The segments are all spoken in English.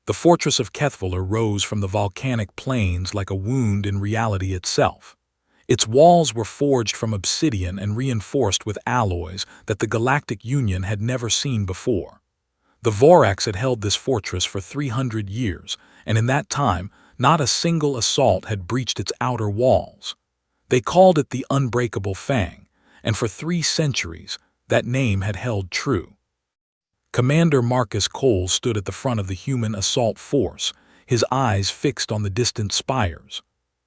The fortress of Kethvalur rose from the volcanic plains like a wound in reality itself. Its walls were forged from obsidian and reinforced with alloys that the Galactic Union had never seen before. The Vorax had held this fortress for 300 years, and in that time, not a single assault had breached its outer walls. They called it the Unbreakable Fang, and for 3 centuries, that name had held true. Commander Marcus Cole stood at the front of the human assault force, his eyes fixed on the distant spires.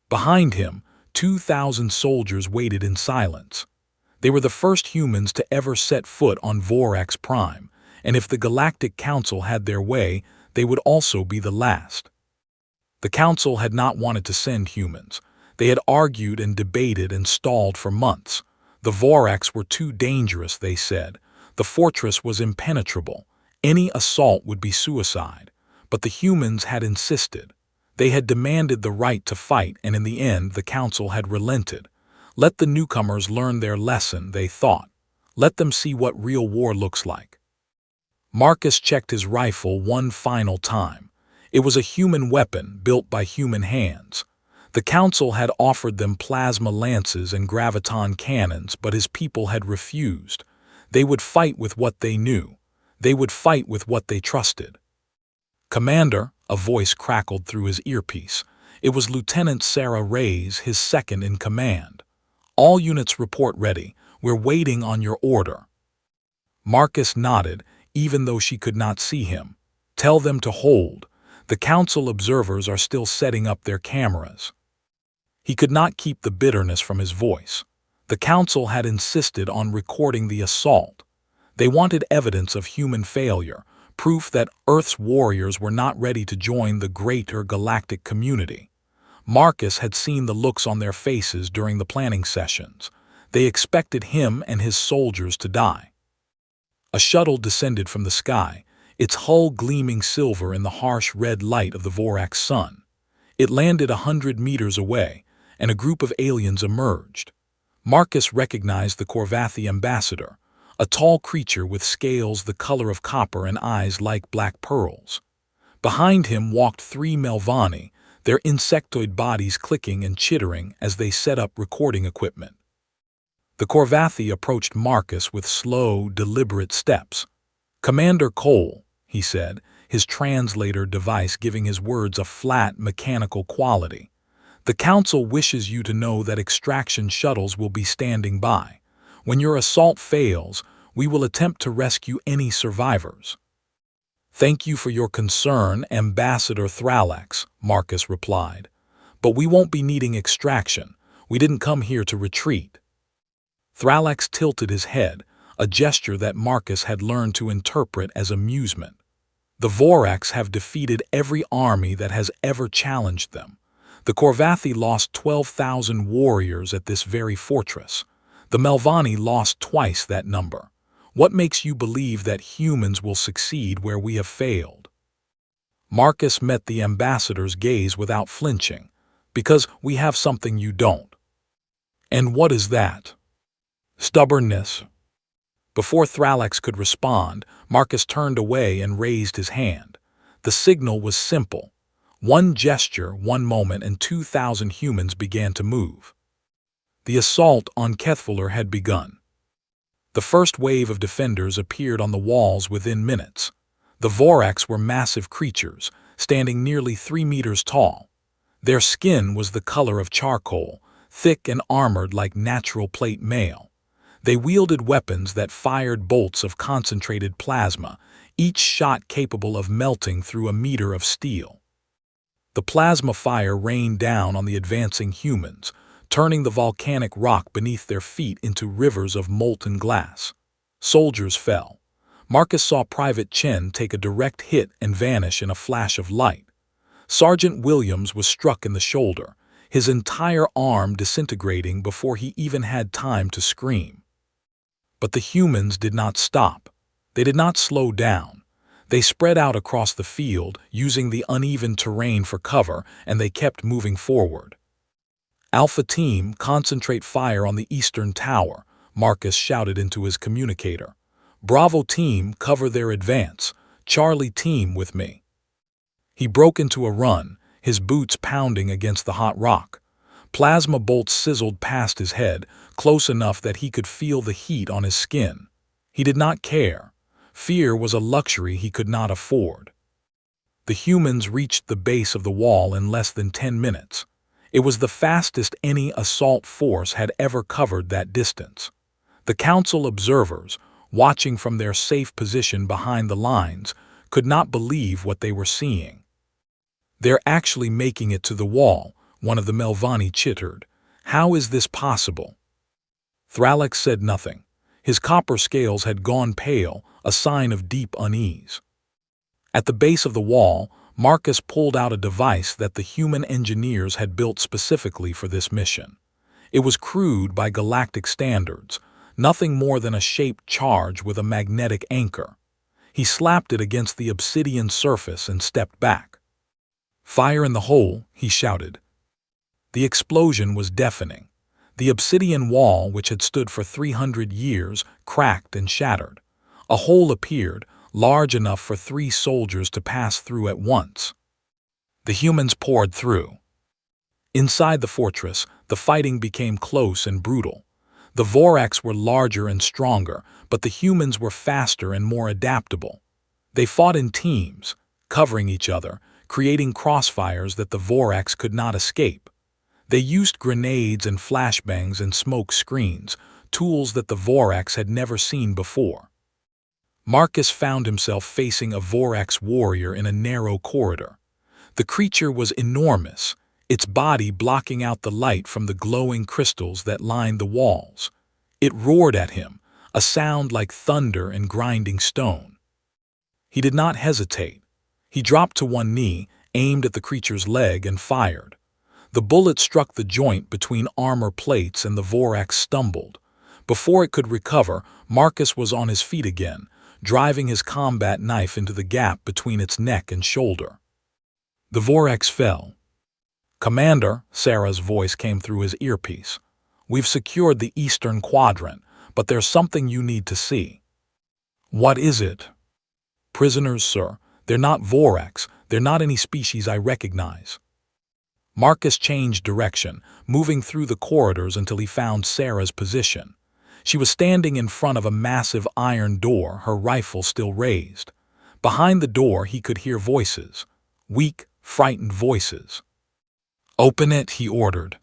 Behind him, 2,000 soldiers waited in silence. They were the first humans to ever set foot on Vorax Prime, and if the Galactic Council had their way, they would also be the last. The Council had not wanted to send humans. They had argued and debated and stalled for months. The Vorax were too dangerous, they said. The fortress was impenetrable. Any assault would be suicide. But the humans had insisted. They had demanded the right to fight, and in the end the Council had relented. Let the newcomers learn their lesson, they thought. Let them see what real war looks like. Marcus checked his rifle one final time. It was a human weapon built by human hands. The Council had offered them plasma lances and graviton cannons, but his people had refused. They would fight with what they knew. They would fight with what they trusted. "Commander," a voice crackled through his earpiece. It was Lieutenant Sarah Reyes, his second in command. "All units report ready. We're waiting on your order." Marcus nodded, even though she could not see him. "Tell them to hold. The Council observers are still setting up their cameras." He could not keep the bitterness from his voice. The Council had insisted on recording the assault. They wanted evidence of human failure, proof that Earth's warriors were not ready to join the greater galactic community. Marcus had seen the looks on their faces during the planning sessions. They expected him and his soldiers to die. A shuttle descended from the sky, its hull gleaming silver in the harsh red light of the Vorax sun. It landed 100 meters away, and a group of aliens emerged. Marcus recognized the Corvathi ambassador, a tall creature with scales the color of copper and eyes like black pearls. Behind him walked 3 Melvani, their insectoid bodies clicking and chittering as they set up recording equipment. The Corvathi approached Marcus with slow, deliberate steps. "Commander Cole," he said, his translator device giving his words a flat, mechanical quality. "The Council wishes you to know that extraction shuttles will be standing by. When your assault fails, we will attempt to rescue any survivors." "Thank you for your concern, Ambassador Thralax," Marcus replied. "But we won't be needing extraction. We didn't come here to retreat." Thralax tilted his head, a gesture that Marcus had learned to interpret as amusement. "The Vorax have defeated every army that has ever challenged them. The Corvathi lost 12,000 warriors at this very fortress. The Melvani lost twice that number. What makes you believe that humans will succeed where we have failed?" Marcus met the ambassador's gaze without flinching. "Because we have something you don't." "And what is that?" "Stubbornness." Before Thralax could respond, Marcus turned away and raised his hand. The signal was simple. One gesture, one moment, and 2,000 humans began to move. The assault on Kethvalur had begun. The first wave of defenders appeared on the walls within minutes. The Vorax were massive creatures, standing nearly 3 meters tall. Their skin was the color of charcoal, thick and armored like natural plate mail. They wielded weapons that fired bolts of concentrated plasma, each shot capable of melting through a meter of steel. The plasma fire rained down on the advancing humans, turning the volcanic rock beneath their feet into rivers of molten glass. Soldiers fell. Marcus saw Private Chen take a direct hit and vanish in a flash of light. Sergeant Williams was struck in the shoulder, his entire arm disintegrating before he even had time to scream. But the humans did not stop. They did not slow down. They spread out across the field, using the uneven terrain for cover, and they kept moving forward. "Alpha Team, concentrate fire on the eastern tower," Marcus shouted into his communicator. "Bravo Team, cover their advance. Charlie Team with me." He broke into a run, his boots pounding against the hot rock. Plasma bolts sizzled past his head, close enough that he could feel the heat on his skin. He did not care. Fear was a luxury he could not afford. The humans reached the base of the wall in less than 10 minutes. It was the fastest any assault force had ever covered that distance. The council observers, watching from their safe position behind the lines, could not believe what they were seeing. "They're actually making it to the wall," one of the Melvani chittered. "How is this possible?" Thralax said nothing. His copper scales had gone pale, a sign of deep unease. At the base of the wall, Marcus pulled out a device that the human engineers had built specifically for this mission. It was crude by galactic standards, nothing more than a shaped charge with a magnetic anchor. He slapped it against the obsidian surface and stepped back. "Fire in the hole," he shouted. The explosion was deafening. The obsidian wall, which had stood for 300 years, cracked and shattered. A hole appeared, large enough for 3 soldiers to pass through at once. The humans poured through. Inside the fortress, the fighting became close and brutal. The Vorax were larger and stronger, but the humans were faster and more adaptable. They fought in teams, covering each other, creating crossfires that the Vorax could not escape. They used grenades and flashbangs and smoke screens, tools that the Vorax had never seen before. Marcus found himself facing a Vorax warrior in a narrow corridor. The creature was enormous, its body blocking out the light from the glowing crystals that lined the walls. It roared at him, a sound like thunder and grinding stone. He did not hesitate. He dropped to one knee, aimed at the creature's leg, and fired. The bullet struck the joint between armor plates and the Vorax stumbled. Before it could recover, Marcus was on his feet again, driving his combat knife into the gap between its neck and shoulder. The Vorax fell. "Commander," Sarah's voice came through his earpiece. "We've secured the eastern quadrant, but there's something you need to see." "What is it?" "Prisoners, sir. They're not Vorax. They're not any species I recognize." Marcus changed direction, moving through the corridors until he found Sarah's position. She was standing in front of a massive iron door, her rifle still raised. Behind the door he could hear voices. Weak, frightened voices. "Open it," he ordered.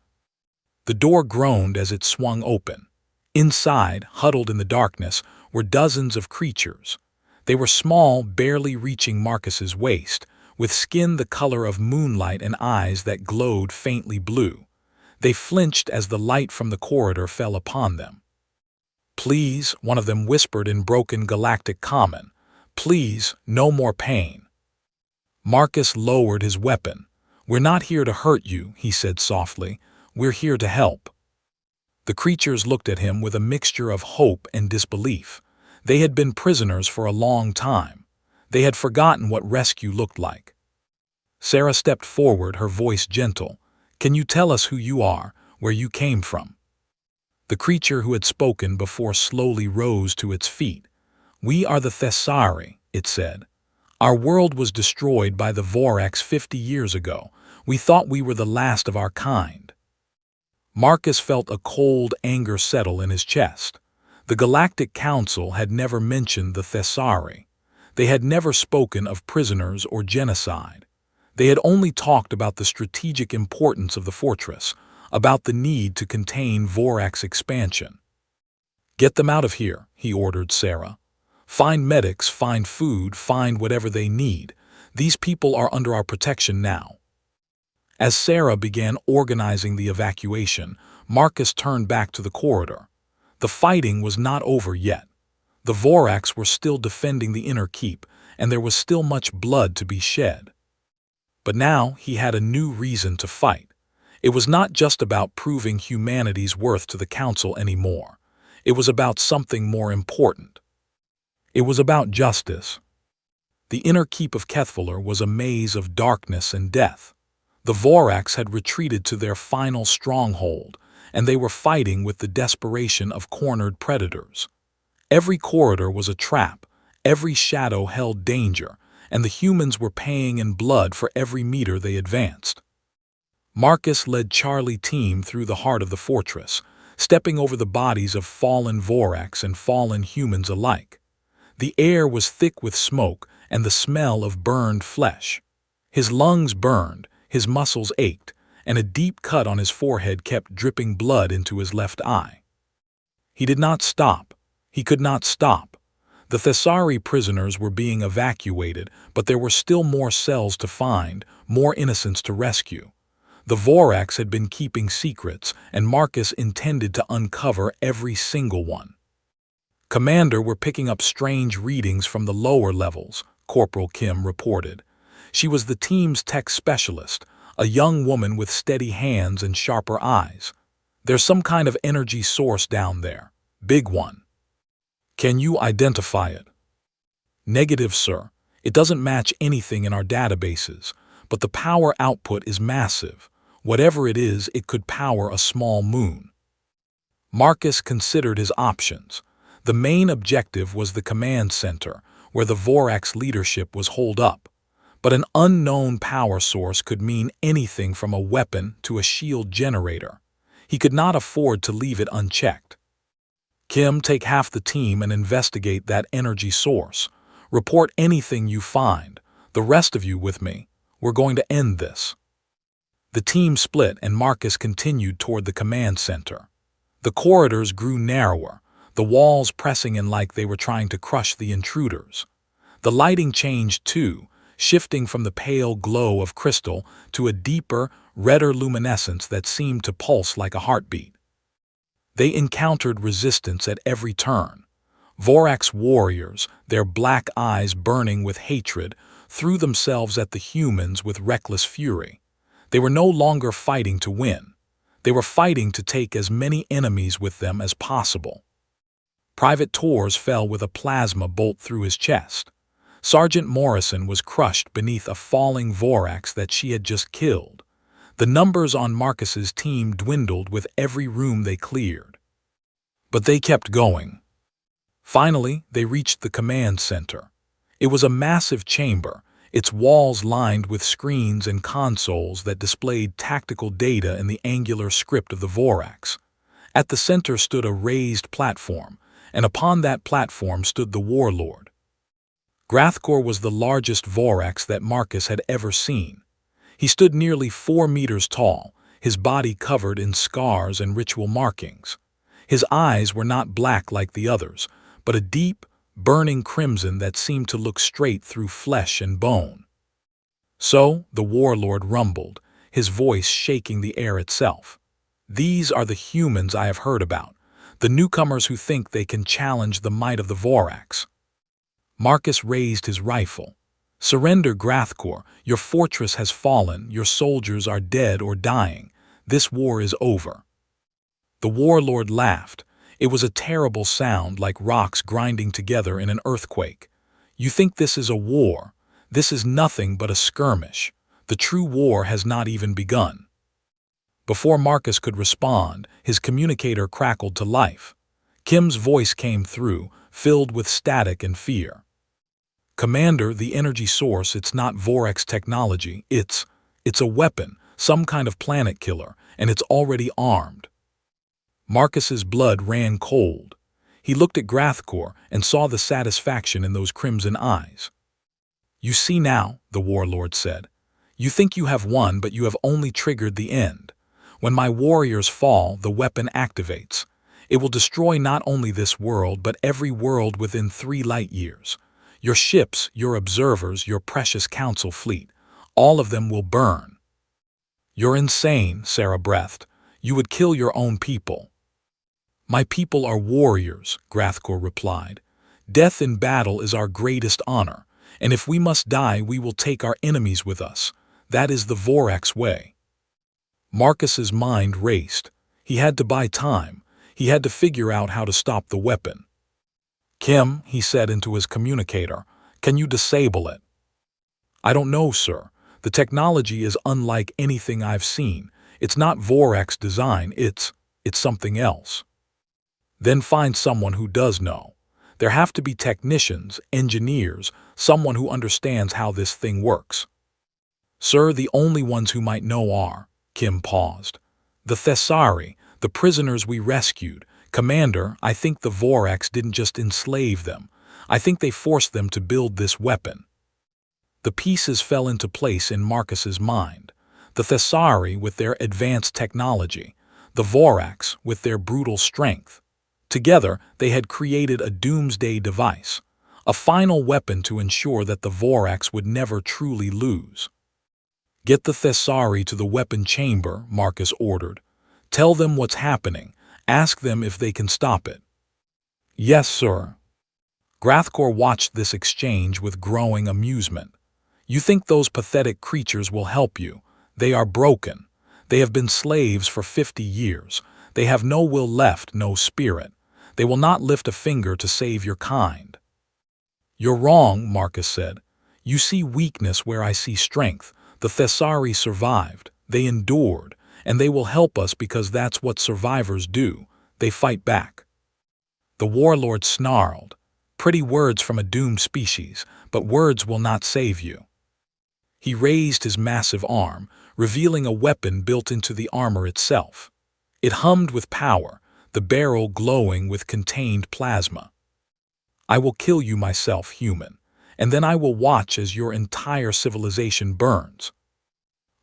The door groaned as it swung open. Inside, huddled in the darkness, were dozens of creatures. They were small, barely reaching Marcus's waist, with skin the color of moonlight and eyes that glowed faintly blue. They flinched as the light from the corridor fell upon them. "Please," one of them whispered in broken galactic common. "Please, no more pain." Marcus lowered his weapon. "We're not here to hurt you," he said softly. "We're here to help." The creatures looked at him with a mixture of hope and disbelief. They had been prisoners for a long time. They had forgotten what rescue looked like. Sarah stepped forward, her voice gentle. "Can you tell us who you are, where you came from?" The creature who had spoken before slowly rose to its feet. "We are the Thessari," it said. "Our world was destroyed by the Vorax 50 years ago. We thought we were the last of our kind." Marcus felt a cold anger settle in his chest. The Galactic Council had never mentioned the Thessari. They had never spoken of prisoners or genocide. They had only talked about the strategic importance of the fortress, about the need to contain Vorax expansion. "Get them out of here," he ordered Sarah. "Find medics, find food, find whatever they need. These people are under our protection now." As Sarah began organizing the evacuation, Marcus turned back to the corridor. The fighting was not over yet. The Vorax were still defending the inner keep, and there was still much blood to be shed. But now he had a new reason to fight. It was not just about proving humanity's worth to the Council anymore. It was about something more important. It was about justice. The inner keep of Kethvalar was a maze of darkness and death. The Vorax had retreated to their final stronghold, and they were fighting with the desperation of cornered predators. Every corridor was a trap, every shadow held danger, and the humans were paying in blood for every meter they advanced. Marcus led Charlie team through the heart of the fortress, stepping over the bodies of fallen Vorax and fallen humans alike. The air was thick with smoke and the smell of burned flesh. His lungs burned, his muscles ached, and a deep cut on his forehead kept dripping blood into his left eye. He did not stop. He could not stop. The Thessari prisoners were being evacuated, but there were still more cells to find, more innocents to rescue. The Vorax had been keeping secrets, and Marcus intended to uncover every single one. Commander were picking up strange readings from the lower levels, Corporal Kim reported. She was the team's tech specialist, a young woman with steady hands and sharper eyes. There's some kind of energy source down there. Big one. Can you identify it? Negative, sir. It doesn't match anything in our databases, but the power output is massive. Whatever it is, it could power a small moon. Marcus considered his options. The main objective was the command center, where the Vorax leadership was holed up. But an unknown power source could mean anything from a weapon to a shield generator. He could not afford to leave it unchecked. Kim, take half the team and investigate that energy source. Report anything you find. The rest of you with me. We're going to end this. The team split and Marcus continued toward the command center. The corridors grew narrower, the walls pressing in like they were trying to crush the intruders. The lighting changed too, shifting from the pale glow of crystal to a deeper, redder luminescence that seemed to pulse like a heartbeat. They encountered resistance at every turn. Vorax warriors, their black eyes burning with hatred, threw themselves at the humans with reckless fury. They were no longer fighting to win. They were fighting to take as many enemies with them as possible. Private Torres fell with a plasma bolt through his chest. Sergeant Morrison was crushed beneath a falling Vorax that she had just killed. The numbers on Marcus's team dwindled with every room they cleared. But they kept going. Finally, they reached the command center. It was a massive chamber, its walls lined with screens and consoles that displayed tactical data in the angular script of the Vorax. At the center stood a raised platform, and upon that platform stood the warlord. Grathkor was the largest Vorax that Marcus had ever seen. He stood nearly 4 meters tall, his body covered in scars and ritual markings. His eyes were not black like the others, but a deep, burning crimson that seemed to look straight through flesh and bone. So, the warlord rumbled, his voice shaking the air itself. These are the humans I have heard about, the newcomers who think they can challenge the might of the Vorax. Marcus raised his rifle. Surrender, Grathkor. Your fortress has fallen, your soldiers are dead or dying. This war is over. The warlord laughed. It was a terrible sound, like rocks grinding together in an earthquake. You think this is a war? This is nothing but a skirmish. The true war has not even begun. Before Marcus could respond, his communicator crackled to life. Kim's voice came through, filled with static and fear. Commander, the energy source, it's not Vorax technology. It's a weapon, some kind of planet killer, and it's already armed. Marcus's blood ran cold. He looked at Grathkor and saw the satisfaction in those crimson eyes. You see now, the warlord said. You think you have won, but you have only triggered the end. When my warriors fall, the weapon activates. It will destroy not only this world, but every world within 3 light years. Your ships, your observers, your precious council fleet, all of them will burn. You're insane, Sarah breathed. You would kill your own people. My people are warriors, Grathkor replied. Death in battle is our greatest honor, and if we must die, we will take our enemies with us. That is the Vorax way. Marcus's mind raced. He had to buy time. He had to figure out how to stop the weapon. Kim, he said into his communicator, can you disable it? I don't know, sir. The technology is unlike anything I've seen. It's not Vorax design, it's something else. Then find someone who does know. There have to be technicians, engineers, someone who understands how this thing works. Sir, the only ones who might know are, Kim paused. The Thessari, the prisoners we rescued. Commander, I think the Vorax didn't just enslave them. I think they forced them to build this weapon. The pieces fell into place in Marcus's mind. The Thessari with their advanced technology, the Vorax with their brutal strength. Together, they had created a doomsday device, a final weapon to ensure that the Vorax would never truly lose. Get the Thessari to the weapon chamber, Marcus ordered. Tell them what's happening. Ask them if they can stop it. Yes, sir. Grathcor watched this exchange with growing amusement. You think those pathetic creatures will help you? They are broken. They have been slaves for 50 years. They have no will left, no spirit. They will not lift a finger to save your kind. You're wrong, Marcus said. You see weakness where I see strength. The Thessari survived. They endured. And they will help us because that's what survivors do. They fight back. The warlord snarled. Pretty words from a doomed species, but words will not save you. He raised his massive arm, revealing a weapon built into the armor itself. It hummed with power, the barrel glowing with contained plasma. I will kill you myself, human, and then I will watch as your entire civilization burns.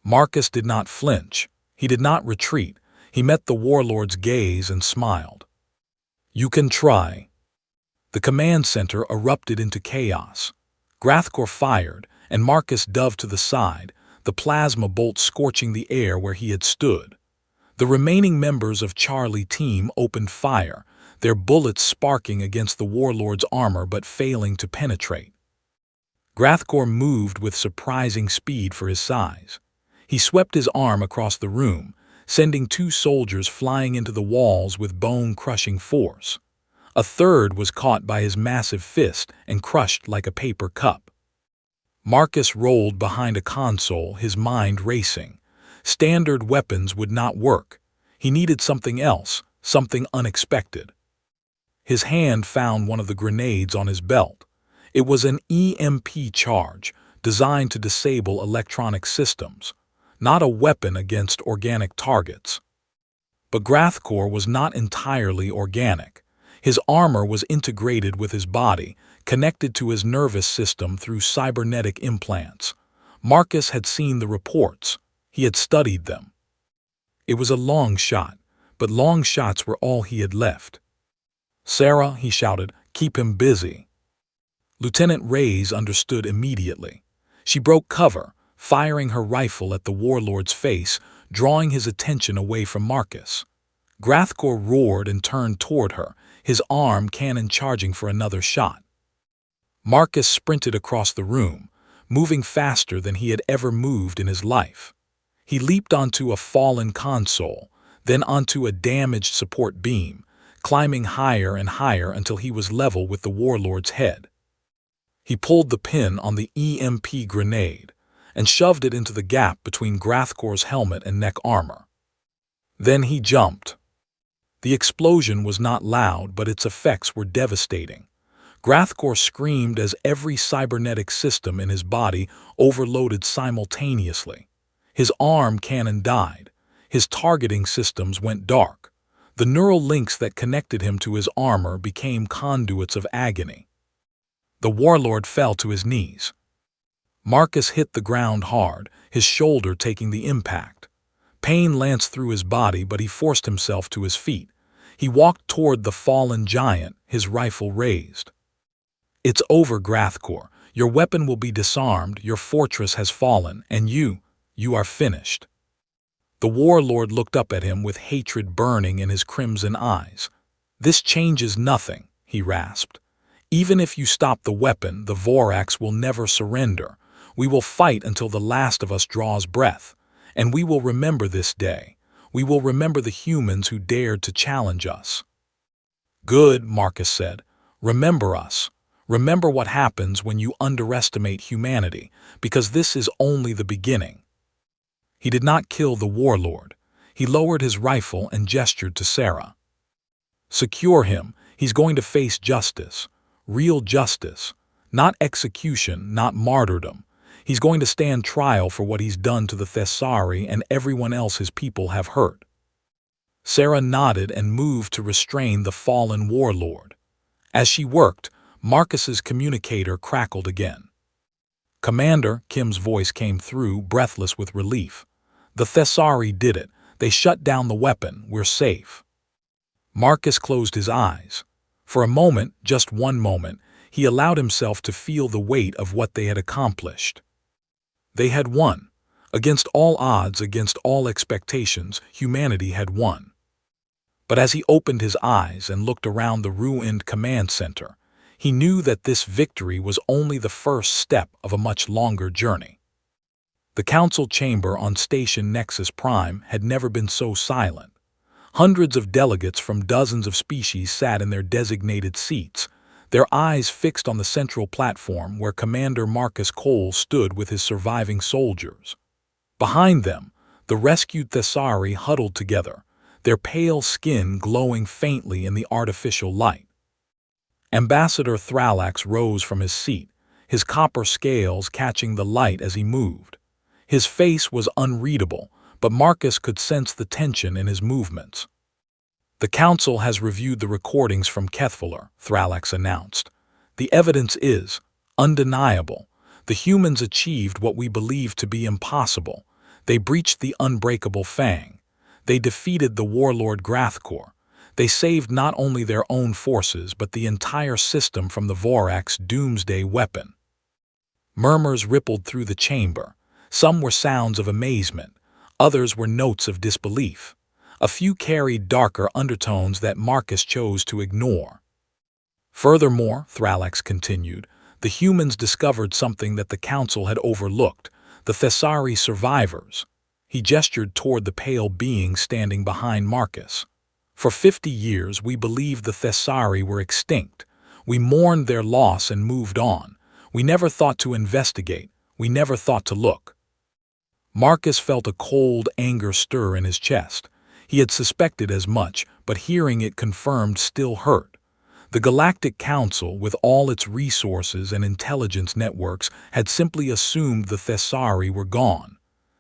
Marcus did not flinch. He did not retreat. He met the warlord's gaze and smiled. You can try. The command center erupted into chaos. Grathcor fired, and Marcus dove to the side, the plasma bolt scorching the air where he had stood. The remaining members of Charlie Team opened fire, their bullets sparking against the warlord's armor but failing to penetrate. Grathcor moved with surprising speed for his size. He swept his arm across the room, sending 2 soldiers flying into the walls with bone-crushing force. A third was caught by his massive fist and crushed like a paper cup. Marcus rolled behind a console, his mind racing. Standard weapons would not work. He needed something else, something unexpected. His hand found one of the grenades on his belt. It was an EMP charge, designed to disable electronic systems, not a weapon against organic targets. But Grathcor was not entirely organic. His armor was integrated with his body, connected to his nervous system through cybernetic implants. Marcus had seen the reports. He had studied them. It was a long shot, but long shots were all he had left. Sarah, he shouted, keep him busy. Lieutenant Reyes understood immediately. She broke cover, firing her rifle at the warlord's face, drawing his attention away from Marcus. Grathcor roared and turned toward her, his arm cannon charging for another shot. Marcus sprinted across the room, moving faster than he had ever moved in his life. He leaped onto a fallen console, then onto a damaged support beam, climbing higher and higher until he was level with the warlord's head. He pulled the pin on the EMP grenade and shoved it into the gap between Grathcor's helmet and neck armor. Then he jumped. The explosion was not loud, but its effects were devastating. Grathcor screamed as every cybernetic system in his body overloaded simultaneously. His arm cannon died. His targeting systems went dark. The neural links that connected him to his armor became conduits of agony. The warlord fell to his knees. Marcus hit the ground hard, his shoulder taking the impact. Pain lanced through his body, but he forced himself to his feet. He walked toward the fallen giant, his rifle raised. It's over, Grathcor. Your weapon will be disarmed, your fortress has fallen, and you are finished. The warlord looked up at him with hatred burning in his crimson eyes. This changes nothing, he rasped. Even if you stop the weapon, the Vorax will never surrender. We will fight until the last of us draws breath. And we will remember this day. We will remember the humans who dared to challenge us. Good, Marcus said. Remember us. Remember what happens when you underestimate humanity, because this is only the beginning. He did not kill the warlord. He lowered his rifle and gestured to Sarah. Secure him. He's going to face justice. real justice, not execution, not martyrdom. He's going to stand trial for what he's done to the Thessari and everyone else his people have hurt. Sarah nodded and moved to restrain the fallen warlord. As she worked, Marcus's communicator crackled again. "Commander," Kim's voice came through, breathless with relief. "The Thessari did it. They shut down the weapon. We're safe." Marcus closed his eyes. For a moment, just one moment, he allowed himself to feel the weight of what they had accomplished. They had won. Against all odds, against all expectations, humanity had won. But as he opened his eyes and looked around the ruined command center, he knew that this victory was only the first step of a much longer journey. The council chamber on Station Nexus Prime had never been so silent. Hundreds of delegates from dozens of species sat in their designated seats, their eyes fixed on the central platform where Commander Marcus Cole stood with his surviving soldiers. Behind them, the rescued Thessari huddled together, their pale skin glowing faintly in the artificial light. Ambassador Thralax rose from his seat, his copper scales catching the light as he moved. His face was unreadable, but Marcus could sense the tension in his movements. "The Council has reviewed the recordings from Kethvalar," Thralax announced. "The evidence is undeniable. The humans achieved what we believed to be impossible. They breached the unbreakable Fang. They defeated the warlord Grathkor. They saved not only their own forces but the entire system from the Vorax doomsday weapon." Murmurs rippled through the chamber. Some were sounds of amazement, others were notes of disbelief. A few carried darker undertones that Marcus chose to ignore. "Furthermore," Thralax continued, "the humans discovered something that the Council had overlooked, the Thessari survivors." He gestured toward the pale being standing behind Marcus. "For 50 years we believed the Thessari were extinct. We mourned their loss and moved on. We never thought to investigate. We never thought to look." Marcus felt a cold anger stir in his chest. He had suspected as much, but hearing it confirmed still hurt. The Galactic Council, with all its resources and intelligence networks, had simply assumed the Thessari were gone.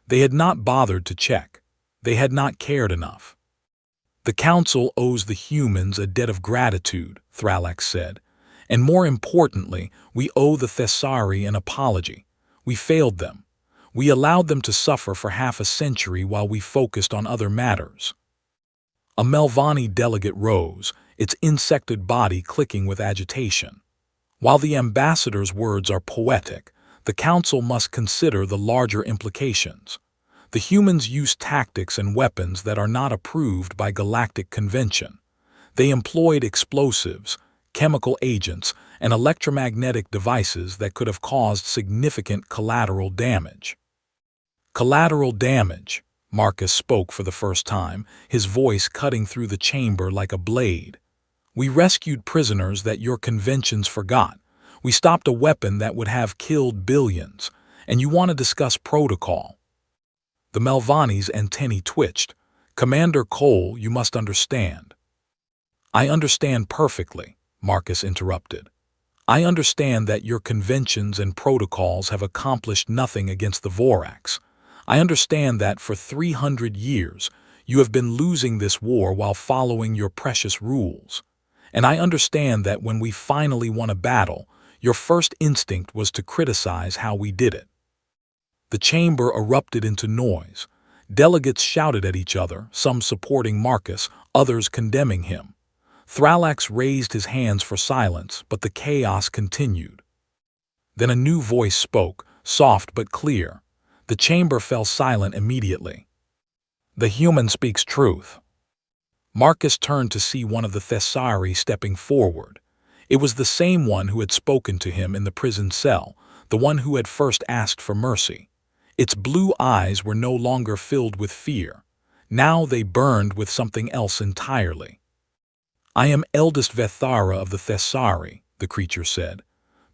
They had not bothered to check. They had not cared enough. "The Council owes the humans a debt of gratitude," Thralax said. "And more importantly, we owe the Thessari an apology. We failed them. We allowed them to suffer for half a century while we focused on other matters." A Melvani delegate rose, its insected body clicking with agitation. "While the ambassador's words are poetic, the Council must consider the larger implications. The humans use tactics and weapons that are not approved by galactic convention. They employed explosives, chemical agents, and electromagnetic devices that could have caused significant collateral damage." "Collateral damage," Marcus spoke for the first time, his voice cutting through the chamber like a blade. "We rescued prisoners that your conventions forgot. We stopped a weapon that would have killed billions. And you want to discuss protocol?" The Melvani's antennae twitched. "Commander Cole, you must understand." "I understand perfectly," Marcus interrupted. "I understand that your conventions and protocols have accomplished nothing against the Vorax. I understand that for 300 years you have been losing this war while following your precious rules. And I understand that when we finally won a battle, your first instinct was to criticize how we did it." The chamber erupted into noise. Delegates shouted at each other, some supporting Marcus, others condemning him. Thralax raised his hands for silence, but the chaos continued. Then a new voice spoke, soft but clear. The chamber fell silent immediately. "The human speaks truth." Marcus turned to see one of the Thessari stepping forward. It was the same one who had spoken to him in the prison cell, the one who had first asked for mercy. Its blue eyes were no longer filled with fear. Now they burned with something else entirely. "I am eldest Vethara of the Thessari," the creature said.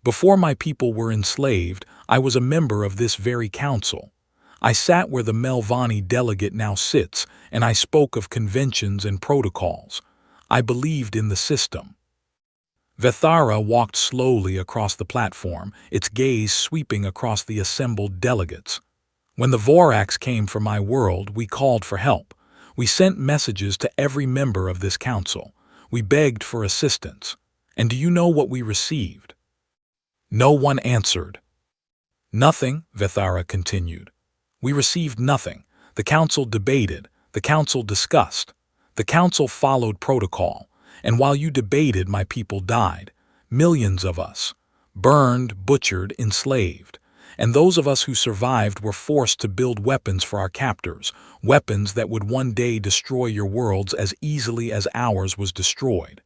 "Before my people were enslaved, I was a member of this very council. I sat where the Melvani delegate now sits, and I spoke of conventions and protocols. I believed in the system." Vethara walked slowly across the platform, its gaze sweeping across the assembled delegates. When the Vorax came for my world, we called for help. We sent messages to every member of this council. We begged for assistance. And do you know what we received? No one answered. Nothing, Vethara continued. We received nothing. The council debated. The council discussed. The council followed protocol. And while you debated, my people died. Millions of us. Burned, butchered, enslaved. And those of us who survived were forced to build weapons for our captors, weapons that would one day destroy your worlds as easily as ours was destroyed.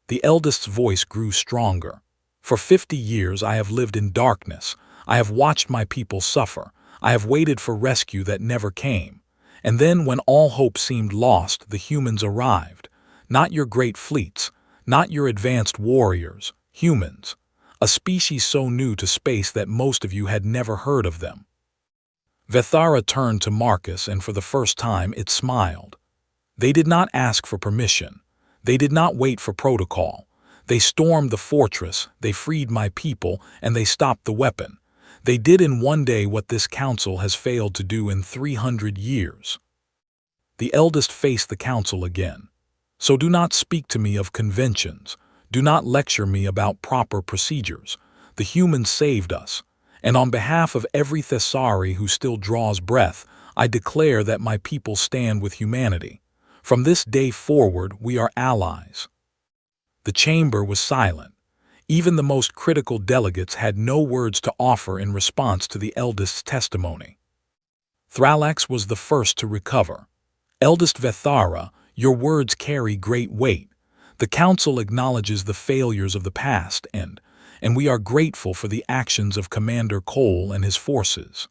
The eldest's voice grew stronger. For 50 years I have lived in darkness. I have watched my people suffer. I have waited for rescue that never came. And then when all hope seemed lost, the humans arrived. Not your great fleets, not your advanced warriors, humans. A species so new to space that most of you had never heard of them. Vethara turned to Marcus, and for the first time it smiled. They did not ask for permission. They did not wait for protocol. They stormed the fortress, they freed my people, and they stopped the weapon. They did in one day what this council has failed to do in 300 years. The eldest faced the council again. So do not speak to me of conventions. Do not lecture me about proper procedures. The humans saved us. And on behalf of every Thessari who still draws breath, I declare that my people stand with humanity. From this day forward, we are allies. The chamber was silent. Even the most critical delegates had no words to offer in response to the eldest's testimony. Thralax was the first to recover. Eldest Vethara, your words carry great weight. The council acknowledges the failures of the past, and we are grateful for the actions of Commander Cole and his forces.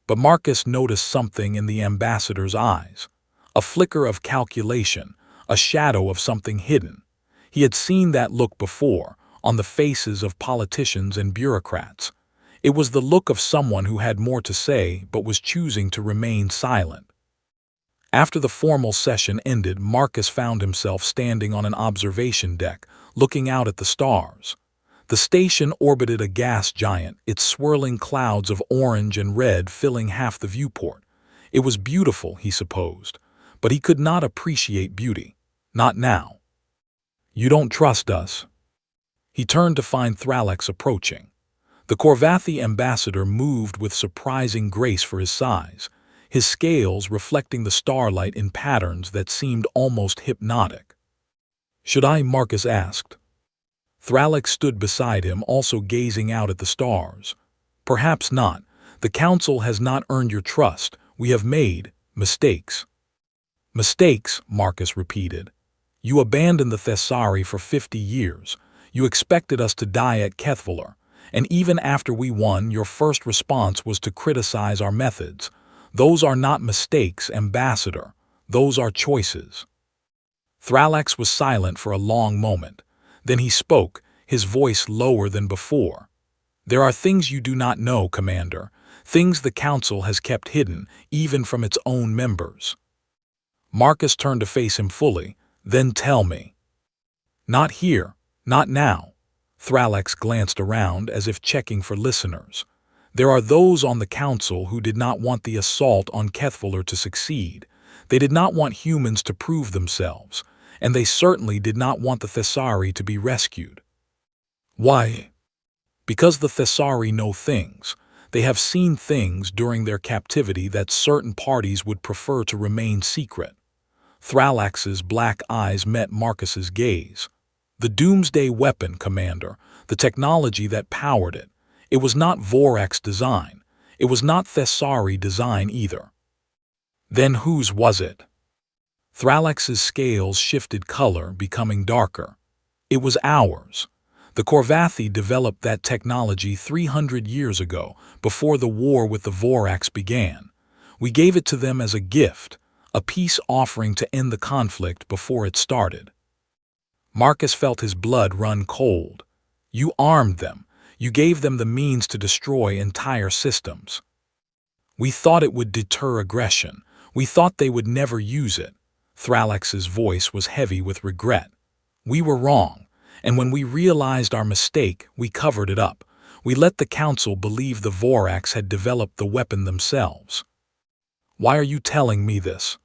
But Marcus noticed something in the ambassador's eyes. A flicker of calculation, a shadow of something hidden. He had seen that look before, on the faces of politicians and bureaucrats. It was the look of someone who had more to say but was choosing to remain silent. After the formal session ended, Marcus found himself standing on an observation deck, looking out at the stars. The station orbited a gas giant, its swirling clouds of orange and red filling half the viewport. It was beautiful, he supposed, but he could not appreciate beauty. Not now. You don't trust us? He turned to find Thralax approaching. The Korvathi ambassador moved with surprising grace for his size, his scales reflecting the starlight in patterns that seemed almost hypnotic. Should I? Marcus asked. Thralax stood beside him, also gazing out at the stars. Perhaps not. The council has not earned your trust. We have made mistakes. Mistakes, Marcus repeated. You abandoned the Thessari for 50 years. You expected us to die at Kethvalar, and even after we won, your first response was to criticize our methods. Those are not mistakes, Ambassador. Those are choices. Thralax was silent for a long moment. Then he spoke, his voice lower than before. There are things you do not know, Commander, things the Council has kept hidden, even from its own members. Marcus turned to face him fully. Then tell me. Not here, not now. Thralax glanced around as if checking for listeners. There are those on the Council who did not want the assault on Kethvalar to succeed. They did not want humans to prove themselves, and they certainly did not want the Thessari to be rescued. Why? Because the Thessari know things. They have seen things during their captivity that certain parties would prefer to remain secret. Thralax's black eyes met Marcus's gaze. The Doomsday Weapon, Commander, the technology that powered it. It was not Vorax design. It was not Thessari design either. Then whose was it? Thralax's scales shifted color, becoming darker. It was ours. The Korvathi developed that technology 300 years ago, before the war with the Vorax began. We gave it to them as a gift, a peace offering to end the conflict before it started. Marcus felt his blood run cold. You armed them. You gave them the means to destroy entire systems. We thought it would deter aggression. We thought they would never use it. Thralax's voice was heavy with regret. We were wrong, And when we realized our mistake, we covered it up. We let the Council believe the Vorax had developed the weapon themselves. Why are you telling me this?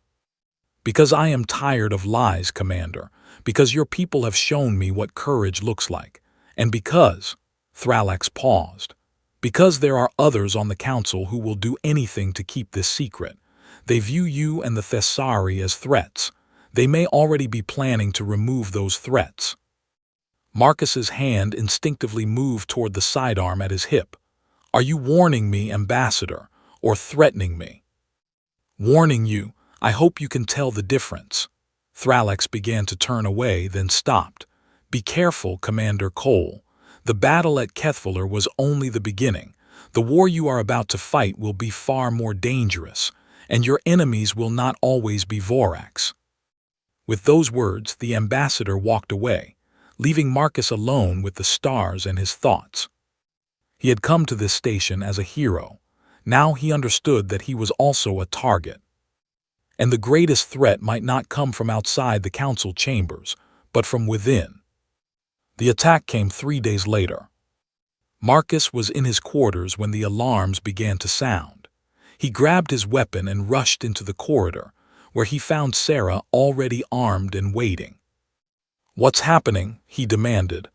Because I am tired of lies, Commander. Because your people have shown me what courage looks like. And because, Thralax paused, because there are others on the Council who will do anything to keep this secret. They view you and the Thessari as threats. They may already be planning to remove those threats. Marcus's hand instinctively moved toward the sidearm at his hip. Are you warning me, Ambassador, or threatening me? Warning you. I hope you can tell the difference. Thralax began to turn away, then stopped. Be careful, Commander Cole. The battle at Kethvalar was only the beginning. The war you are about to fight will be far more dangerous, and your enemies will not always be Vorax. With those words, the ambassador walked away, leaving Marcus alone with the stars and his thoughts. He had come to this station as a hero. Now he understood that he was also a target. And the greatest threat might not come from outside the council chambers, but from within. The attack came 3 days later. Marcus was in his quarters when the alarms began to sound. He grabbed his weapon and rushed into the corridor, where he found Sarah already armed and waiting. What's happening? He demanded.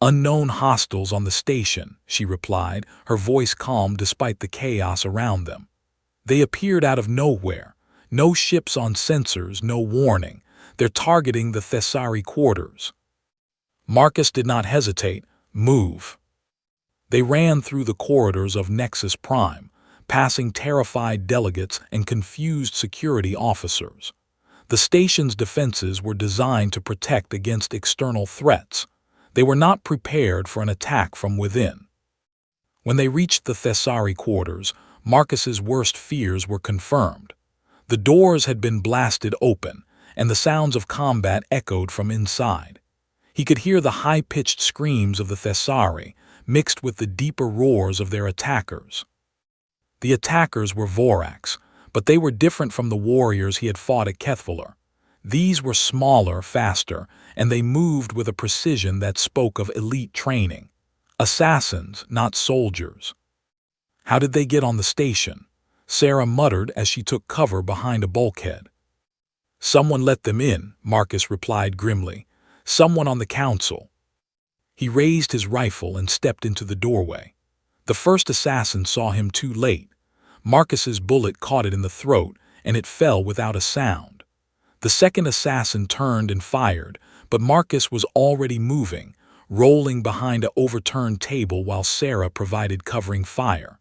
Unknown hostiles on the station, she replied, her voice calm despite the chaos around them. They appeared out of nowhere. No ships on sensors, no warning. They're targeting the Thessari quarters. Marcus did not hesitate. Move. They ran through the corridors of Nexus Prime, passing terrified delegates and confused security officers. The station's defenses were designed to protect against external threats. They were not prepared for an attack from within. When they reached the Thessari quarters, Marcus's worst fears were confirmed. The doors had been blasted open, and the sounds of combat echoed from inside. He could hear the high-pitched screams of the Thessari, mixed with the deeper roars of their attackers. The attackers were Vorax, but they were different from the warriors he had fought at Kethvalar. These were smaller, faster, and they moved with a precision that spoke of elite training. Assassins, not soldiers. How did they get on the station? Sarah muttered as she took cover behind a bulkhead. Someone let them in, Marcus replied grimly. Someone on the council. He raised his rifle and stepped into the doorway. The first assassin saw him too late. Marcus's bullet caught it in the throat, and it fell without a sound. The second assassin turned and fired, but Marcus was already moving, rolling behind an overturned table while Sarah provided covering fire.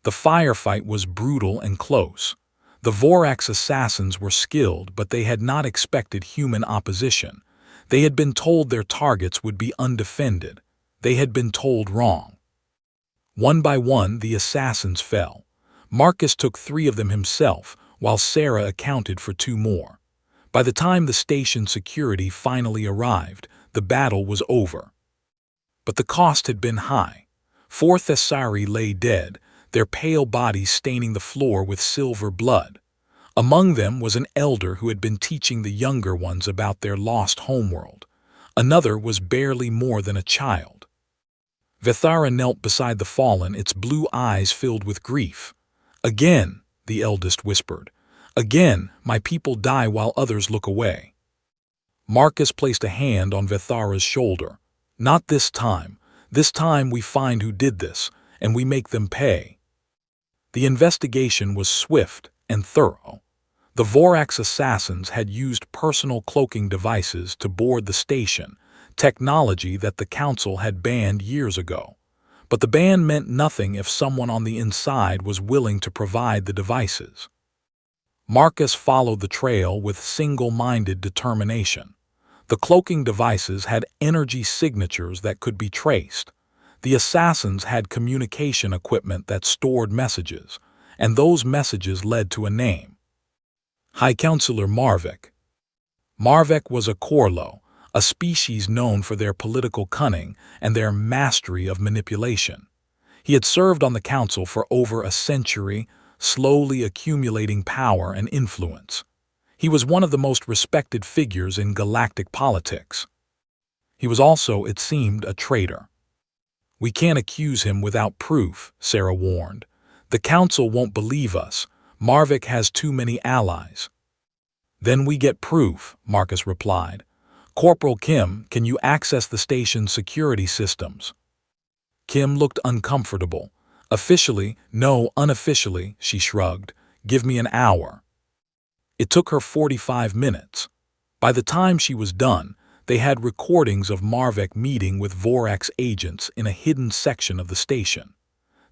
The firefight was brutal and close. The Vorax assassins were skilled, but they had not expected human opposition. They had been told their targets would be undefended. They had been told wrong. One by one, the assassins fell. Marcus took 3 of them himself, while Sarah accounted for 2 more. By the time the station security finally arrived, the battle was over. But the cost had been high. 4 Thessari lay dead, their pale bodies staining the floor with silver blood. Among them was an elder who had been teaching the younger ones about their lost homeworld. Another was barely more than a child. Vethara knelt beside the fallen, its blue eyes filled with grief. Again, the eldest whispered. Again, my people die while others look away. Marcus placed a hand on Vethara's shoulder. Not this time. This time we find who did this, and we make them pay. The investigation was swift and thorough. The Vorax assassins had used personal cloaking devices to board the station, technology that the Council had banned years ago. But the ban meant nothing if someone on the inside was willing to provide the devices. Marcus followed the trail with single-minded determination. The cloaking devices had energy signatures that could be traced. The assassins had communication equipment that stored messages, and those messages led to a name. High Counselor Marvek. Marvek was a Corlo, a species known for their political cunning and their mastery of manipulation. He had served on the council for over a century, slowly accumulating power and influence. He was one of the most respected figures in galactic politics. He was also, it seemed, a traitor. "We can't accuse him without proof," Sarah warned. "The council won't believe us. Marvick has too many allies." "Then we get proof," Marcus replied. "Corporal Kim, can you access the station's security systems?" Kim looked uncomfortable. "Officially, no, unofficially," she shrugged. "Give me an hour." It took her 45 minutes. By the time she was done, they had recordings of Marvick meeting with Vorax agents in a hidden section of the station.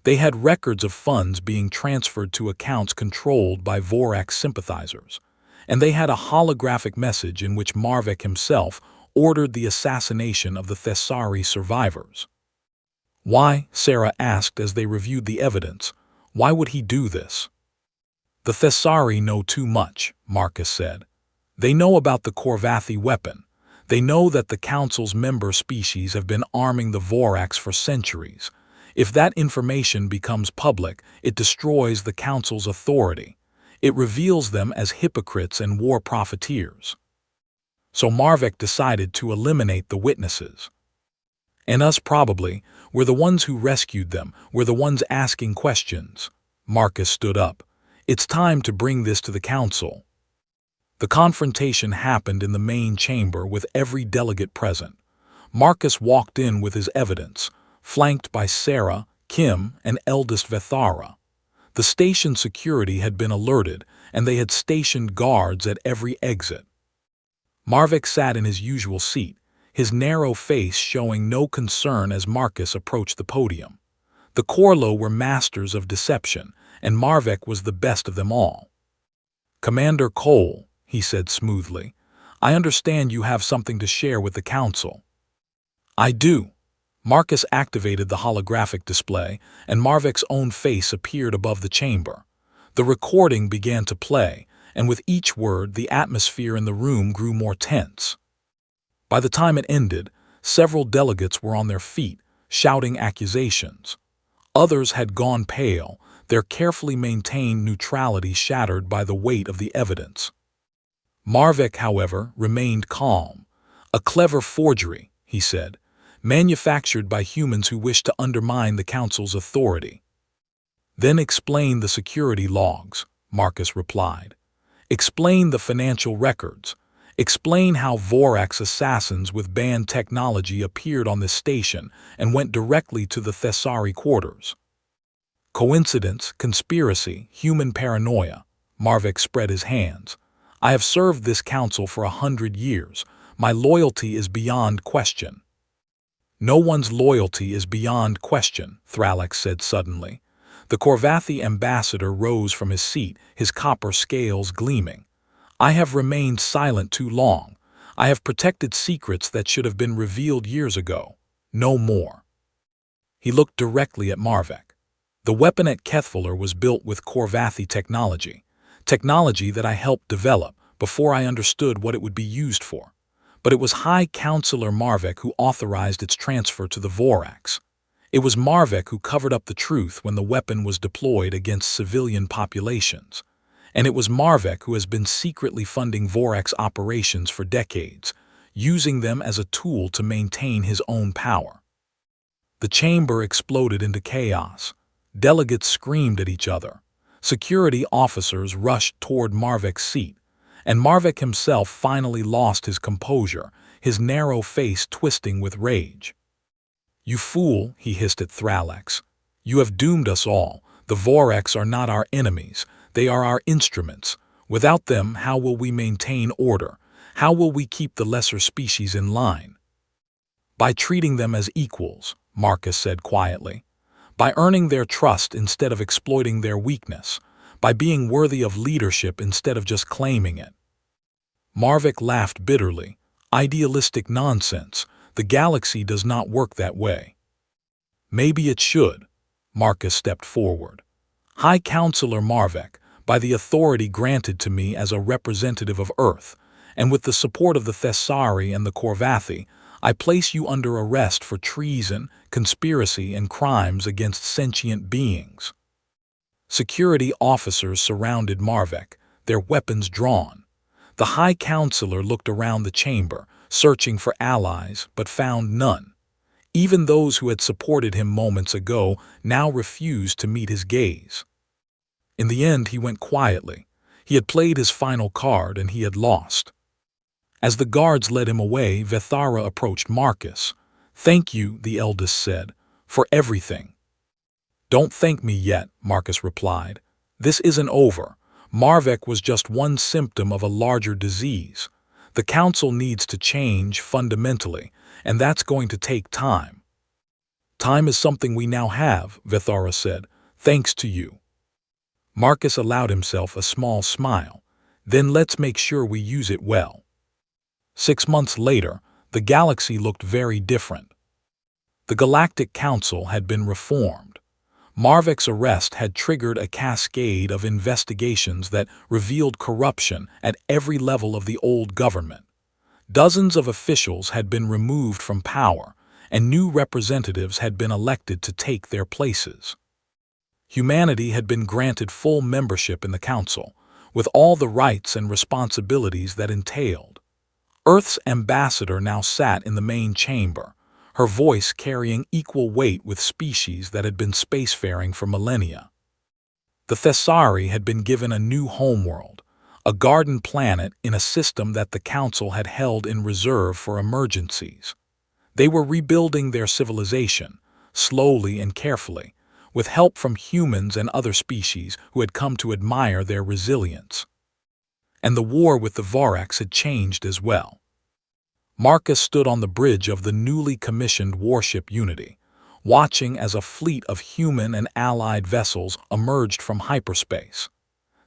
They had records of funds being transferred to accounts controlled by Vorax sympathizers. And they had a holographic message in which Marvick himself ordered the assassination of the Thessari survivors. "Why?" Sarah asked as they reviewed the evidence. "Why would he do this?" "The Thessari know too much," Marcus said. "They know about the Korvathi weapon. They know that the Council's member species have been arming the Vorax for centuries. If that information becomes public, it destroys the Council's authority. It reveals them as hypocrites and war profiteers." So Marvick decided to eliminate the witnesses. "And us probably. We're the ones who rescued them. We're the ones asking questions." Marcus stood up. "It's time to bring this to the Council." The confrontation happened in the main chamber with every delegate present. Marcus walked in with his evidence, flanked by Sarah, Kim, and eldest Vethara. The station security had been alerted, and they had stationed guards at every exit. Marvick sat in his usual seat, his narrow face showing no concern as Marcus approached the podium. The Corlo were masters of deception, and Marvick was the best of them all. "Commander Cole," he said smoothly, "I understand you have something to share with the Council." "I do." Marcus activated the holographic display, and Marvick's own face appeared above the chamber. The recording began to play, and with each word the atmosphere in the room grew more tense. By the time it ended, several delegates were on their feet, shouting accusations. Others had gone pale, their carefully maintained neutrality shattered by the weight of the evidence. Marvick, however, remained calm. "A clever forgery," he said, "manufactured by humans who wish to undermine the Council's authority." "Then explain the security logs," Marcus replied. "Explain the financial records. Explain how Vorax assassins with banned technology appeared on this station and went directly to the Thessari quarters." "Coincidence, conspiracy, human paranoia." Marvick spread his hands. "I have served this council for 100 years. My loyalty is beyond question." "No one's loyalty is beyond question," Thralax said suddenly. The Korvathi ambassador rose from his seat, his copper scales gleaming. "I have remained silent too long. I have protected secrets that should have been revealed years ago. No more." He looked directly at Marvick. "The weapon at Kethvalar was built with Korvathi technology that I helped develop before I understood what it would be used for. But it was High Counselor Marvick who authorized its transfer to the Vorax. It was Marvick who covered up the truth when the weapon was deployed against civilian populations. And it was Marvick who has been secretly funding Vorax operations for decades, using them as a tool to maintain his own power." The chamber exploded into chaos. Delegates screamed at each other. Security officers rushed toward Marvick's seat, and Marvick himself finally lost his composure, his narrow face twisting with rage. "You fool," he hissed at Thralax. "You have doomed us all. The Vorax are not our enemies. They are our instruments. Without them, how will we maintain order? How will we keep the lesser species in line?" "By treating them as equals," Marcus said quietly. "By earning their trust instead of exploiting their weakness. By being worthy of leadership instead of just claiming it." Marvick laughed bitterly. "Idealistic nonsense. The galaxy does not work that way." "Maybe it should." Marcus stepped forward. "High Counselor Marvick, by the authority granted to me as a representative of Earth, and with the support of the Thessari and the Korvathi, I place you under arrest for treason, conspiracy, and crimes against sentient beings." Security officers surrounded Marvick, their weapons drawn. The High Counselor looked around the chamber, searching for allies, but found none. Even those who had supported him moments ago now refused to meet his gaze. In the end, he went quietly. He had played his final card and he had lost. As the guards led him away, Vethara approached Marcus. "Thank you," the eldest said, "for everything." "Don't thank me yet," Marcus replied. "This isn't over. Marvek was just one symptom of a larger disease. The council needs to change fundamentally, and that's going to take time." "Time is something we now have," Vethara said, "thanks to you." Marcus allowed himself a small smile. "Then let's make sure we use it well." 6 months later, the galaxy looked very different. The Galactic Council had been reformed. Marvek's arrest had triggered a cascade of investigations that revealed corruption at every level of the old government. Dozens of officials had been removed from power, and new representatives had been elected to take their places. Humanity had been granted full membership in the council, with all the rights and responsibilities that entailed. Earth's ambassador now sat in the main chamber, her voice carrying equal weight with species that had been spacefaring for millennia. The Thessari had been given a new homeworld, a garden planet in a system that the council had held in reserve for emergencies. They were rebuilding their civilization, slowly and carefully, with help from humans and other species who had come to admire their resilience. And the war with the Vorax had changed as well. Marcus stood on the bridge of the newly commissioned warship Unity, watching as a fleet of human and allied vessels emerged from hyperspace.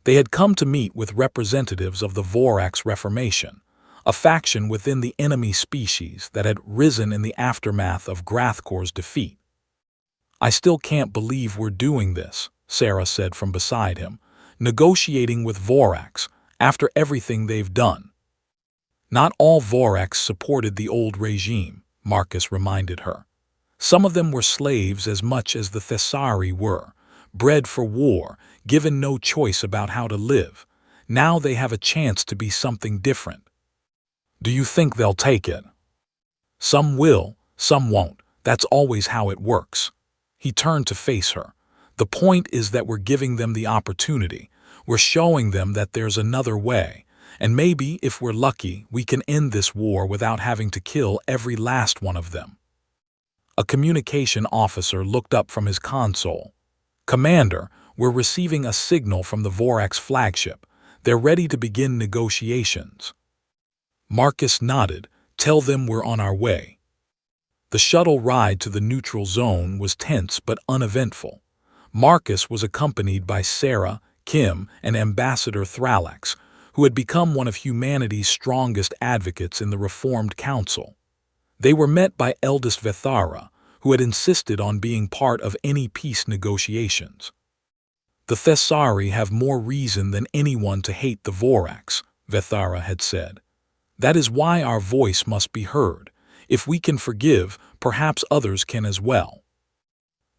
They had come to meet with representatives of the Vorax Reformation, a faction within the enemy species that had risen in the aftermath of Grathkor's defeat. "I still can't believe we're doing this," Sarah said from beside him, "negotiating with Vorax after everything they've done." "Not all Vorax supported the old regime," Marcus reminded her. "Some of them were slaves as much as the Thessari were, bred for war, given no choice about how to live. Now they have a chance to be something different." "Do you think they'll take it?" "Some will, some won't. That's always how it works." He turned to face her. "The point is that we're giving them the opportunity. We're showing them that there's another way. And maybe, if we're lucky, we can end this war without having to kill every last one of them." A communication officer looked up from his console. "Commander, we're receiving a signal from the Vorax flagship. They're ready to begin negotiations." Marcus nodded. "Tell them we're on our way." The shuttle ride to the neutral zone was tense but uneventful. Marcus was accompanied by Sarah, Kim, and Ambassador Thralax, who had become one of humanity's strongest advocates in the Reformed Council. They were met by eldest Vethara, who had insisted on being part of any peace negotiations. "The Thessari have more reason than anyone to hate the Vorax," Vethara had said. "That is why our voice must be heard. If we can forgive, perhaps others can as well."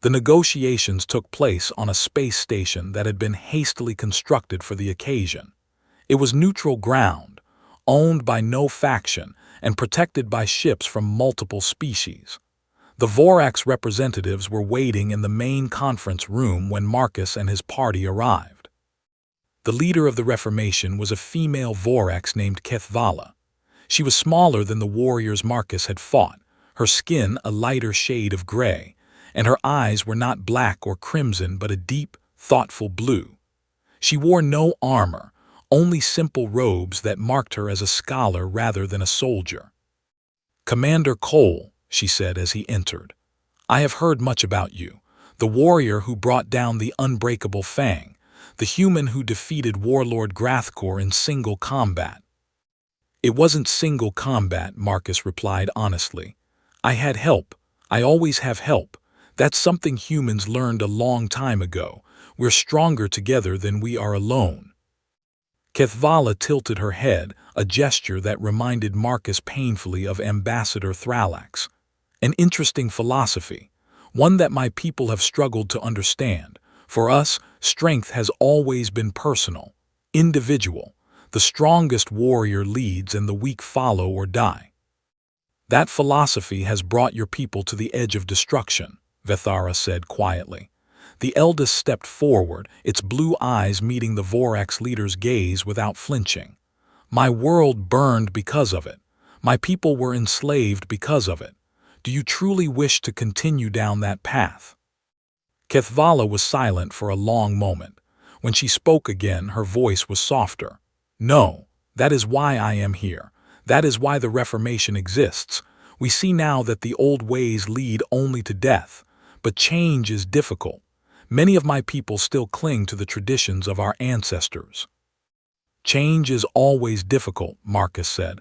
The negotiations took place on a space station that had been hastily constructed for the occasion. It was neutral ground, owned by no faction and protected by ships from multiple species. The Vorax representatives were waiting in the main conference room when Marcus and his party arrived. The leader of the Reformation was a female Vorax named Kethvala. She was smaller than the warriors Marcus had fought, her skin a lighter shade of gray, and her eyes were not black or crimson but a deep, thoughtful blue. She wore no armor, only simple robes that marked her as a scholar rather than a soldier. "Commander Cole," she said as he entered, "I have heard much about you, the warrior who brought down the unbreakable Fang, the human who defeated Warlord Grathkor in single combat." "It wasn't single combat," Marcus replied honestly. "I had help. I always have help. That's something humans learned a long time ago. We're stronger together than we are alone." Kethvala tilted her head, a gesture that reminded Marcus painfully of Ambassador Thralax. "An interesting philosophy, one that my people have struggled to understand. For us, strength has always been personal, individual. The strongest warrior leads and the weak follow or die." That philosophy has brought your people to the edge of destruction, Vethara said quietly. The eldest stepped forward, its blue eyes meeting the Vorax leader's gaze without flinching. My world burned because of it. My people were enslaved because of it. Do you truly wish to continue down that path? Kethvala was silent for a long moment. When she spoke again, her voice was softer. No, that is why I am here. That is why the Reformation exists. We see now that the old ways lead only to death. But change is difficult. Many of my people still cling to the traditions of our ancestors. Change is always difficult, Marcus said,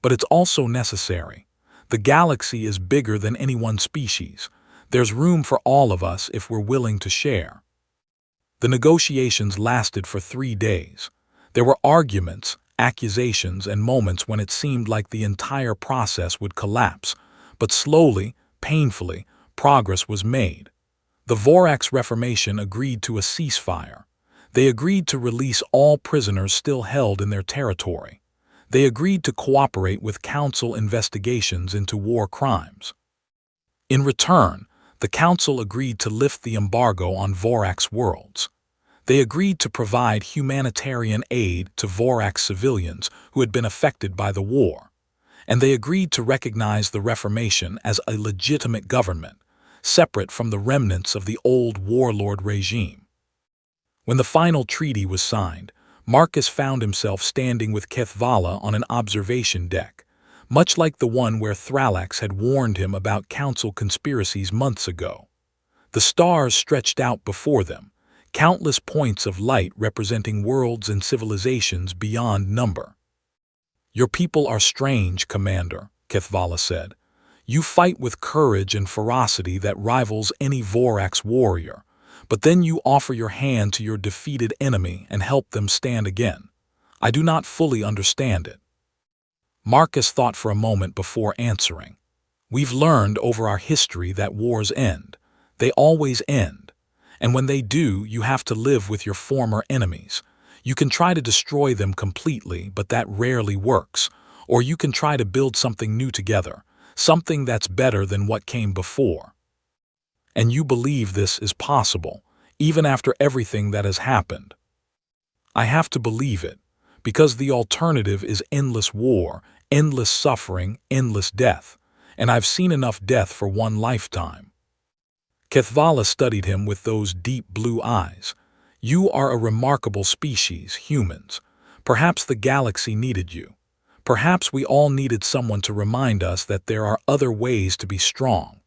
but it's also necessary. The galaxy is bigger than any one species. There's room for all of us if we're willing to share. The negotiations lasted for 3 days. There were arguments, accusations, and moments when it seemed like the entire process would collapse, but slowly, painfully, progress was made. The Vorax Reformation agreed to a ceasefire. They agreed to release all prisoners still held in their territory. They agreed to cooperate with Council investigations into war crimes. In return, the Council agreed to lift the embargo on Vorax worlds. They agreed to provide humanitarian aid to Vorax civilians who had been affected by the war. And they agreed to recognize the Reformation as a legitimate government, separate from the remnants of the old warlord regime. When the final treaty was signed, Marcus found himself standing with Kethvala on an observation deck, much like the one where Thralax had warned him about council conspiracies months ago. The stars stretched out before them, countless points of light representing worlds and civilizations beyond number. Your people are strange, Commander, Kethvala said. You fight with courage and ferocity that rivals any Vorax warrior, but then you offer your hand to your defeated enemy and help them stand again. I do not fully understand it. Marcus thought for a moment before answering. We've learned over our history that wars end. They always end. And when they do, you have to live with your former enemies. You can try to destroy them completely, but that rarely works. Or you can try to build something new together, something that's better than what came before. And you believe this is possible, even after everything that has happened. I have to believe it, because the alternative is endless war, endless suffering, endless death, and I've seen enough death for one lifetime. Kethvala studied him with those deep blue eyes. You are a remarkable species, humans. Perhaps the galaxy needed you. Perhaps we all needed someone to remind us that there are other ways to be strong.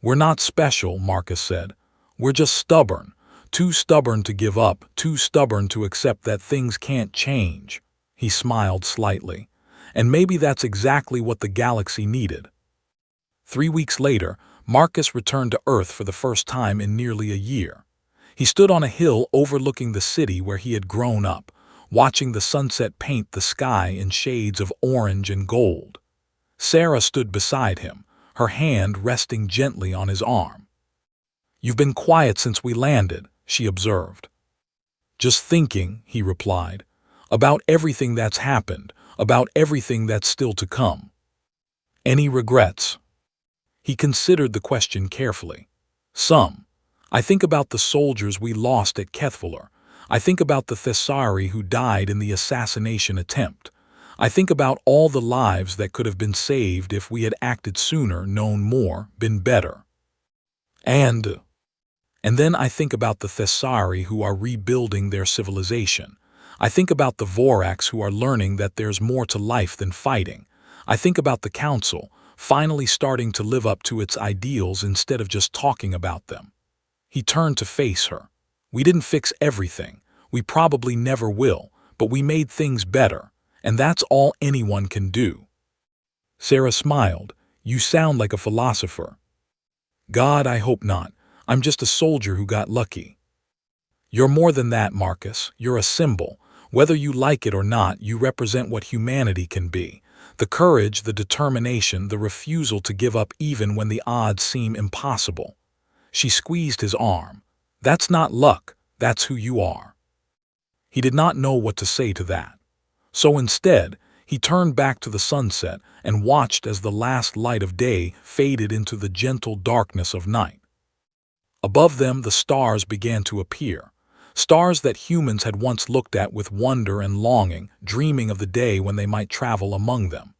We're not special, Marcus said. We're just stubborn. Too stubborn to give up, too stubborn to accept that things can't change. He smiled slightly. And maybe that's exactly what the galaxy needed. 3 weeks later, Marcus returned to Earth for the first time in nearly a year. He stood on a hill overlooking the city where he had grown up, watching the sunset paint the sky in shades of orange and gold. Sarah stood beside him, her hand resting gently on his arm. You've been quiet since we landed, she observed. Just thinking, he replied, about everything that's happened, about everything that's still to come. Any regrets? He considered the question carefully. Some. I think about the soldiers we lost at Kethvala. I think about the Thessari who died in the assassination attempt. I think about all the lives that could have been saved if we had acted sooner, known more, been better. And then I think about the Thessari who are rebuilding their civilization. I think about the Vorax who are learning that there's more to life than fighting. I think about the Council, finally starting to live up to its ideals instead of just talking about them. He turned to face her. We didn't fix everything. We probably never will, but we made things better, and that's all anyone can do. Sarah smiled. You sound like a philosopher. God, I hope not. I'm just a soldier who got lucky. You're more than that, Marcus. You're a symbol. Whether you like it or not, you represent what humanity can be. The courage, the determination, the refusal to give up even when the odds seem impossible. She squeezed his arm. That's not luck. That's who you are. He did not know what to say to that. So instead, He turned back to the sunset and watched as the last light of day faded into the gentle darkness of night. Above them, the stars began to appear, stars that humans had once looked at with wonder and longing, dreaming of the day when they might travel among them.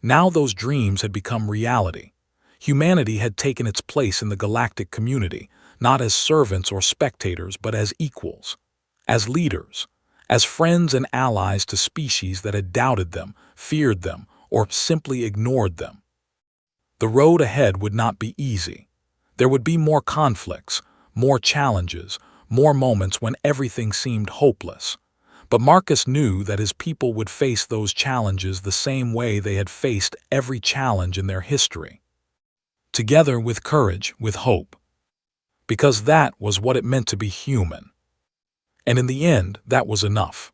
Now those dreams had become reality. Humanity had taken its place in the galactic community, not as servants or spectators, but as equals, as leaders, as friends and allies to species that had doubted them, feared them, or simply ignored them. The road ahead would not be easy. There would be more conflicts, more challenges, more moments when everything seemed hopeless. But Marcus knew that his people would face those challenges the same way they had faced every challenge in their history. Together with courage, with hope. Because that was what it meant to be human. And in the end, that was enough.